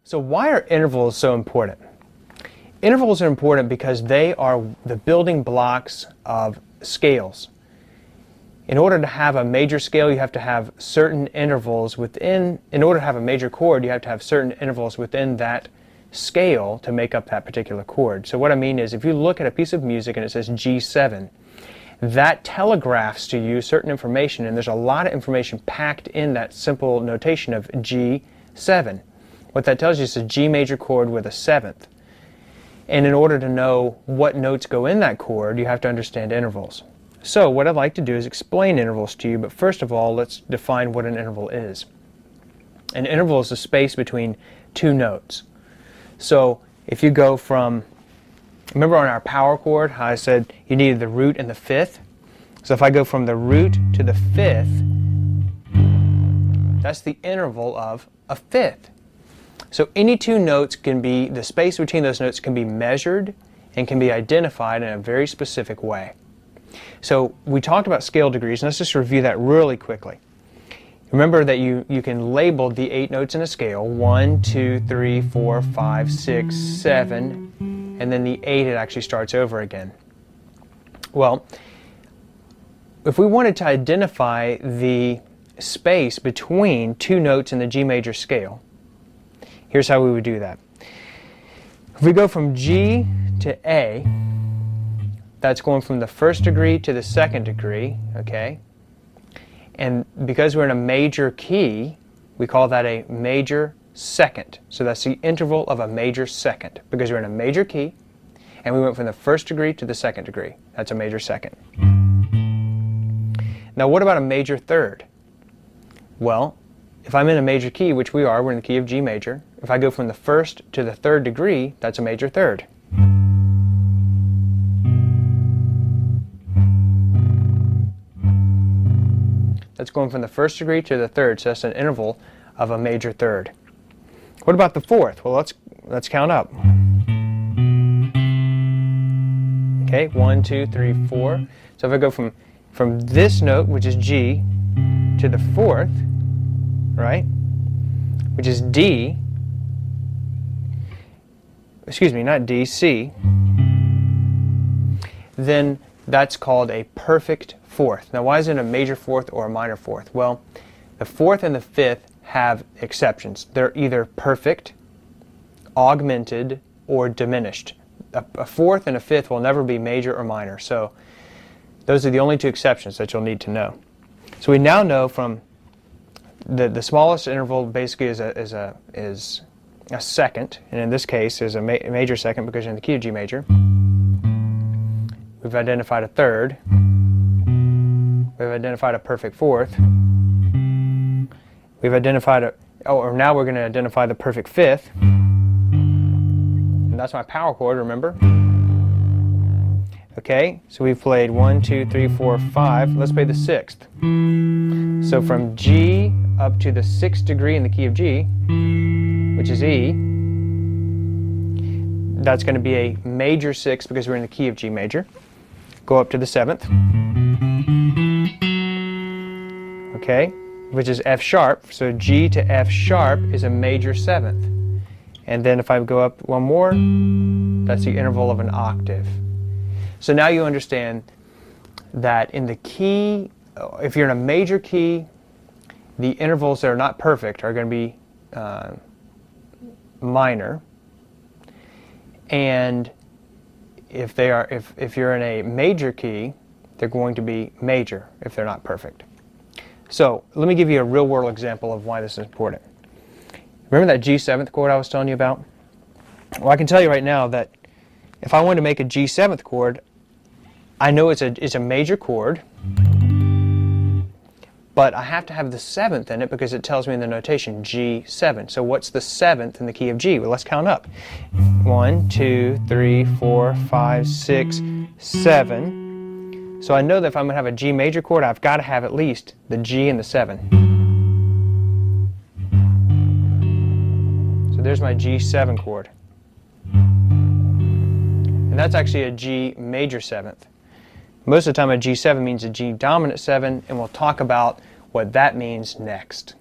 So why are intervals so important? Intervals are important because they are the building blocks of scales. In order to have a major scale, you have to have certain intervals within. In order to have a major chord, you have to have certain intervals within that scale to make up that particular chord. So what I mean is, if you look at a piece of music and it says G7, that telegraphs to you certain information, and there's a lot of information packed in that simple notation of G7. What that tells you is a G major chord with a seventh. And in order to know what notes go in that chord, you have to understand intervals. So what I'd like to do is explain intervals to you, but first of all, let's define what an interval is. An interval is a space between two notes. So if you go from, remember on our power chord how I said you needed the root and the fifth? So if I go from the root to the fifth, that's the interval of a fifth. So any two notes can be, the space between those notes can be measured and can be identified in a very specific way. So we talked about scale degrees, and let's just review that really quickly. Remember that you can label the 8 notes in a scale, 1, 2, 3, 4, 5, 6, 7, and then the 8 it actually starts over again. Well, if we wanted to identify the space between two notes in the G major scale, here's how we would do that. If we go from G to A, that's going from the first degree to the second degree, okay? And because we're in a major key, we call that a major second. So that's the interval of a major second, because we're in a major key, and we went from the first degree to the second degree. That's a major second. Now what about a major third? Well, if I'm in a major key, which we are, we're in the key of G major, if I go from the first to the third degree, that's a major third. That's going from the first degree to the third, so that's an interval of a major third. What about the fourth? Well, let's count up. Okay, 1, 2, 3, 4. So if I go from this note, which is G, to the fourth, right, which is D, excuse me, not D, C, then that's called a perfect fourth. Now why is it a major fourth or a minor fourth? Well, the fourth and the fifth have exceptions. They're either perfect, augmented, or diminished. A fourth and a fifth will never be major or minor. So those are the only two exceptions that you'll need to know. So we now know from the smallest interval basically is a second, and in this case is a major second because you're in the key of G major. We've identified a third. We've identified a perfect fourth. We've identified now we're going to identify the perfect fifth. And that's my power chord, remember? Okay, so we've played 1, 2, 3, 4, 5. Let's play the sixth. So from G up to the sixth degree in the key of G, which is E, that's going to be a major sixth because we're in the key of G major. Go up to the seventh. Okay, which is F sharp. So G to F sharp is a major seventh. And then if I go up one more, that's the interval of an octave. So now you understand that in the key, if you're in a major key, the intervals that are not perfect are going to be minor. And if you're in a major key, they're going to be major if they're not perfect. So let me give you a real-world example of why this is important. Remember that G7th chord I was telling you about? Well, I can tell you right now that if I wanted to make a G7th chord, I know it's a major chord, but I have to have the seventh in it because it tells me in the notation G7. So what's the seventh in the key of G? Well, let's count up. 1, 2, 3, 4, 5, 6, 7. So I know that if I'm going to have a G major chord, I've got to have at least the G and the 7. So there's my G7 chord. And that's actually a G major seventh. Most of the time a G7 means a G dominant 7, and we'll talk about what that means next.